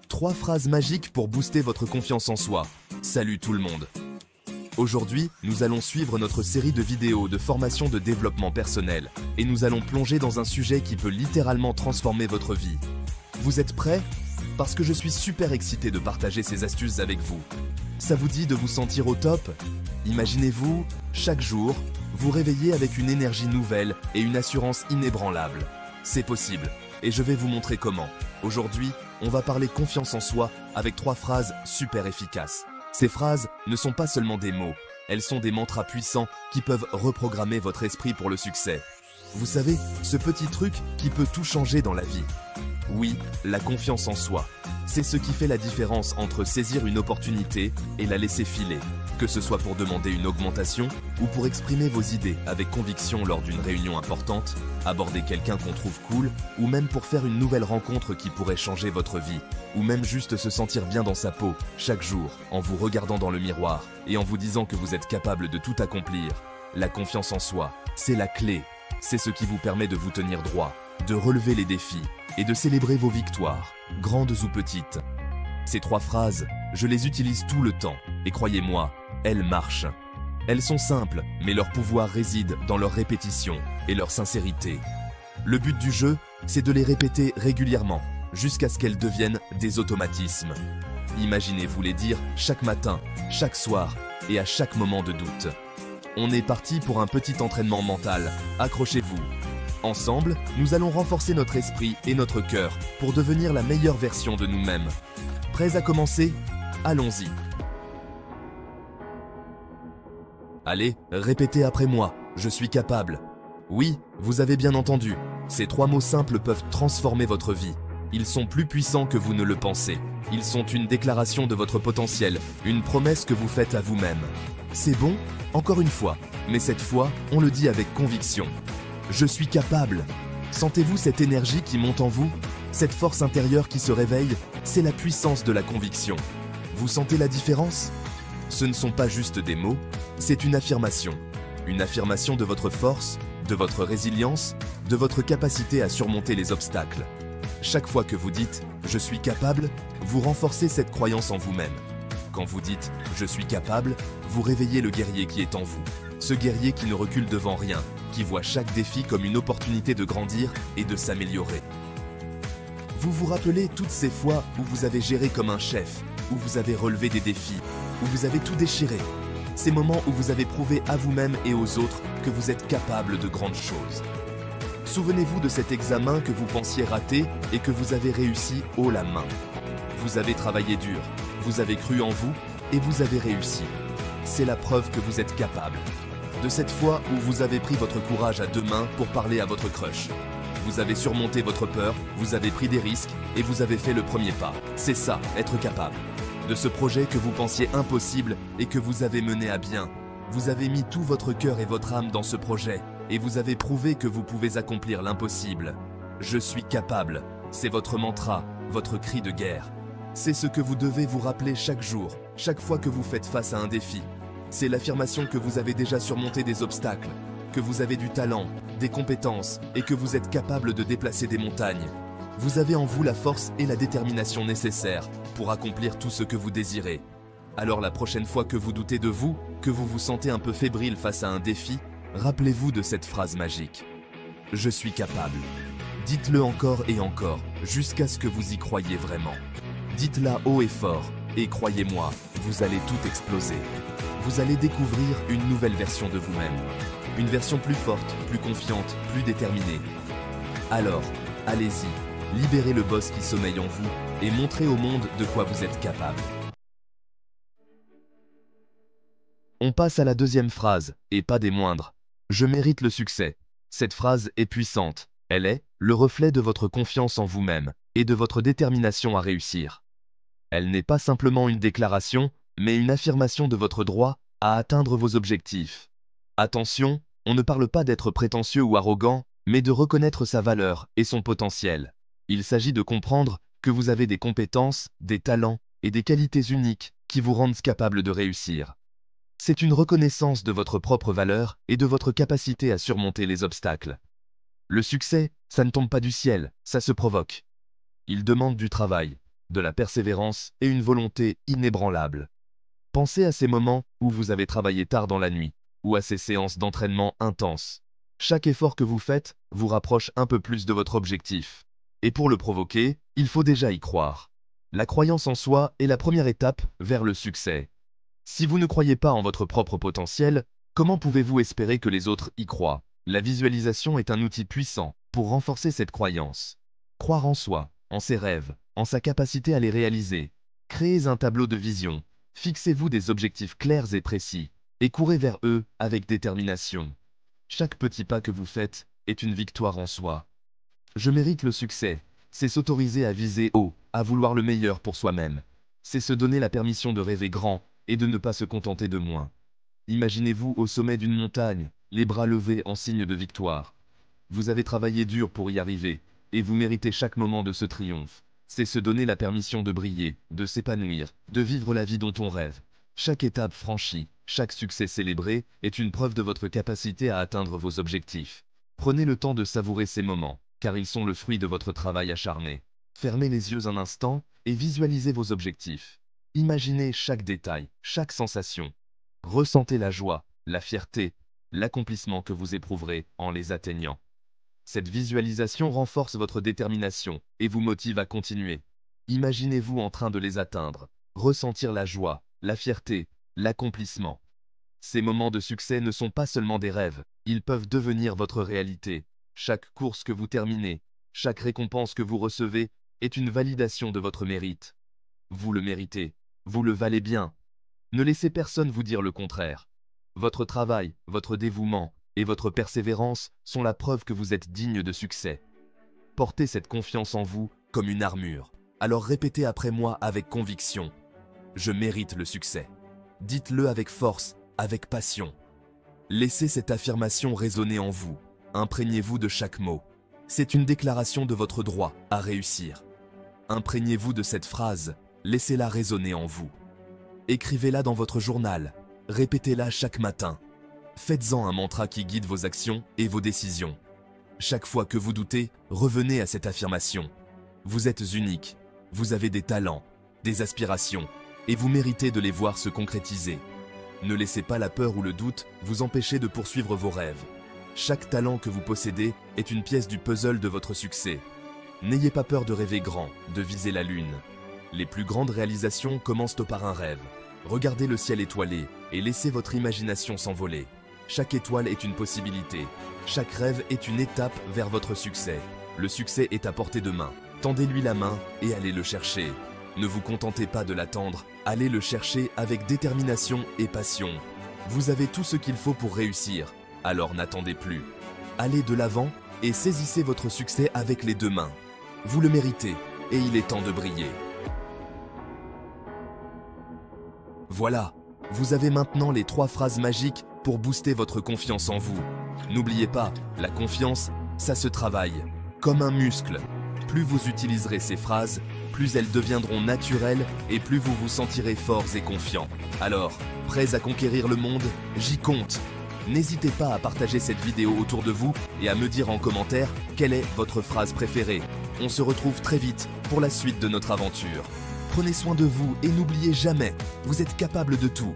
3 phrases magiques pour booster votre confiance en soi. Salut tout le monde. Aujourd'hui, nous allons suivre notre série de vidéos de formation de développement personnel et nous allons plonger dans un sujet qui peut littéralement transformer votre vie. Vous êtes prêts? Parce que je suis super excité de partager ces astuces avec vous. Ça vous dit de vous sentir au top? Imaginez-vous, chaque jour, vous réveiller avec une énergie nouvelle et une assurance inébranlable. C'est possible, et je vais vous montrer comment. Aujourd'hui, on va parler confiance en soi avec 3 phrases super efficaces. Ces phrases ne sont pas seulement des mots, elles sont des mantras puissants qui peuvent reprogrammer votre esprit pour le succès. Vous savez, ce petit truc qui peut tout changer dans la vie. Oui, la confiance en soi. C'est ce qui fait la différence entre saisir une opportunité et la laisser filer, que ce soit pour demander une augmentation ou pour exprimer vos idées avec conviction lors d'une réunion importante, aborder quelqu'un qu'on trouve cool ou même pour faire une nouvelle rencontre qui pourrait changer votre vie, ou même juste se sentir bien dans sa peau chaque jour en vous regardant dans le miroir et en vous disant que vous êtes capable de tout accomplir. La confiance en soi, c'est la clé, c'est ce qui vous permet de vous tenir droit, de relever les défis et de célébrer vos victoires, grandes ou petites. Ces 3 phrases, je les utilise tout le temps et croyez-moi, elles marchent. Elles sont simples, mais leur pouvoir réside dans leur répétition et leur sincérité. Le but du jeu, c'est de les répéter régulièrement, jusqu'à ce qu'elles deviennent des automatismes. Imaginez-vous les dire chaque matin, chaque soir et à chaque moment de doute. On est parti pour un petit entraînement mental, accrochez-vous. Ensemble, nous allons renforcer notre esprit et notre cœur pour devenir la meilleure version de nous-mêmes. Prêts à commencer? Allons-y. Allez, répétez après moi, je suis capable. Oui, vous avez bien entendu, ces 3 mots simples peuvent transformer votre vie. Ils sont plus puissants que vous ne le pensez. Ils sont une déclaration de votre potentiel, une promesse que vous faites à vous-même. C'est bon? Encore une fois, mais cette fois, on le dit avec conviction. Je suis capable. Sentez-vous cette énergie qui monte en vous? Cette force intérieure qui se réveille? C'est la puissance de la conviction. Vous sentez la différence? Ce ne sont pas juste des mots, c'est une affirmation. Une affirmation de votre force, de votre résilience, de votre capacité à surmonter les obstacles. Chaque fois que vous dites « je suis capable », vous renforcez cette croyance en vous-même. Quand vous dites « je suis capable », vous réveillez le guerrier qui est en vous. Ce guerrier qui ne recule devant rien, qui voit chaque défi comme une opportunité de grandir et de s'améliorer. Vous vous rappelez toutes ces fois où vous avez géré comme un chef, où vous avez relevé des défis, où vous avez tout déchiré. Ces moments où vous avez prouvé à vous-même et aux autres que vous êtes capable de grandes choses. Souvenez-vous de cet examen que vous pensiez rater et que vous avez réussi haut la main. Vous avez travaillé dur, vous avez cru en vous et vous avez réussi. C'est la preuve que vous êtes capable. De cette fois où vous avez pris votre courage à 2 mains pour parler à votre crush. Vous avez surmonté votre peur, vous avez pris des risques et vous avez fait le premier pas. C'est ça, être capable. De ce projet que vous pensiez impossible et que vous avez mené à bien. Vous avez mis tout votre cœur et votre âme dans ce projet et vous avez prouvé que vous pouvez accomplir l'impossible. Je suis capable, c'est votre mantra, votre cri de guerre. C'est ce que vous devez vous rappeler chaque jour, chaque fois que vous faites face à un défi. C'est l'affirmation que vous avez déjà surmonté des obstacles, que vous avez du talent, des compétences et que vous êtes capable de déplacer des montagnes. Vous avez en vous la force et la détermination nécessaires pour accomplir tout ce que vous désirez. Alors la prochaine fois que vous doutez de vous, que vous vous sentez un peu fébrile face à un défi, rappelez-vous de cette phrase magique. Je suis capable. Dites-le encore et encore, jusqu'à ce que vous y croyiez vraiment. Dites-la haut et fort, et croyez-moi, vous allez tout exploser. Vous allez découvrir une nouvelle version de vous-même. Une version plus forte, plus confiante, plus déterminée. Alors, allez-y, libérez le boss qui sommeille en vous et montrez au monde de quoi vous êtes capable. On passe à la 2e phrase, et pas des moindres. Je mérite le succès. Cette phrase est puissante. Elle est le reflet de votre confiance en vous-même et de votre détermination à réussir. Elle n'est pas simplement une déclaration, mais une affirmation de votre droit à atteindre vos objectifs. Attention, on ne parle pas d'être prétentieux ou arrogant, mais de reconnaître sa valeur et son potentiel. Il s'agit de comprendre que vous avez des compétences, des talents et des qualités uniques qui vous rendent capable de réussir. C'est une reconnaissance de votre propre valeur et de votre capacité à surmonter les obstacles. Le succès, ça ne tombe pas du ciel, ça se provoque. Il demande du travail, de la persévérance et une volonté inébranlable. Pensez à ces moments où vous avez travaillé tard dans la nuit, ou à ces séances d'entraînement intenses. Chaque effort que vous faites vous rapproche un peu plus de votre objectif. Et pour le provoquer, il faut déjà y croire. La croyance en soi est la première étape vers le succès. Si vous ne croyez pas en votre propre potentiel, comment pouvez-vous espérer que les autres y croient? La visualisation est un outil puissant pour renforcer cette croyance. Croire en soi, en ses rêves, en sa capacité à les réaliser. Créez un tableau de vision. Fixez-vous des objectifs clairs et précis, et courez vers eux avec détermination. Chaque petit pas que vous faites est une victoire en soi. Je mérite le succès. C'est s'autoriser à viser haut, à vouloir le meilleur pour soi-même. C'est se donner la permission de rêver grand et de ne pas se contenter de moins. Imaginez-vous au sommet d'une montagne, les bras levés en signe de victoire. Vous avez travaillé dur pour y arriver, et vous méritez chaque moment de ce triomphe. C'est se donner la permission de briller, de s'épanouir, de vivre la vie dont on rêve. Chaque étape franchie, chaque succès célébré est une preuve de votre capacité à atteindre vos objectifs. Prenez le temps de savourer ces moments, car ils sont le fruit de votre travail acharné. Fermez les yeux un instant et visualisez vos objectifs. Imaginez chaque détail, chaque sensation. Ressentez la joie, la fierté, l'accomplissement que vous éprouverez en les atteignant. Cette visualisation renforce votre détermination et vous motive à continuer. Imaginez-vous en train de les atteindre, ressentir la joie, la fierté, l'accomplissement. Ces moments de succès ne sont pas seulement des rêves, ils peuvent devenir votre réalité. Chaque course que vous terminez, chaque récompense que vous recevez est une validation de votre mérite. Vous le méritez, vous le valez bien. Ne laissez personne vous dire le contraire. Votre travail, votre dévouement et votre persévérance sont la preuve que vous êtes digne de succès. Portez cette confiance en vous comme une armure. Alors répétez après moi avec conviction. Je mérite le succès. Dites-le avec force, avec passion. Laissez cette affirmation résonner en vous. Imprégnez-vous de chaque mot. C'est une déclaration de votre droit à réussir. Imprégnez-vous de cette phrase, laissez-la résonner en vous. Écrivez-la dans votre journal, répétez-la chaque matin. Faites-en un mantra qui guide vos actions et vos décisions. Chaque fois que vous doutez, revenez à cette affirmation. Vous êtes unique, vous avez des talents, des aspirations, et vous méritez de les voir se concrétiser. Ne laissez pas la peur ou le doute vous empêcher de poursuivre vos rêves. Chaque talent que vous possédez est une pièce du puzzle de votre succès. N'ayez pas peur de rêver grand, de viser la lune. Les plus grandes réalisations commencent par un rêve. Regardez le ciel étoilé et laissez votre imagination s'envoler. Chaque étoile est une possibilité. Chaque rêve est une étape vers votre succès. Le succès est à portée de main. Tendez-lui la main et allez le chercher. Ne vous contentez pas de l'attendre, allez le chercher avec détermination et passion. Vous avez tout ce qu'il faut pour réussir, alors n'attendez plus. Allez de l'avant et saisissez votre succès avec les deux mains. Vous le méritez et il est temps de briller. Voilà, vous avez maintenant les 3 phrases magiques pour booster votre confiance en vous. N'oubliez pas, la confiance, ça se travaille, comme un muscle. Plus vous utiliserez ces phrases, plus elles deviendront naturelles et plus vous vous sentirez forts et confiants. Alors, prêts à conquérir le monde? J'y compte. N'hésitez pas à partager cette vidéo autour de vous et à me dire en commentaire quelle est votre phrase préférée. On se retrouve très vite pour la suite de notre aventure. Prenez soin de vous et n'oubliez jamais, vous êtes capable de tout.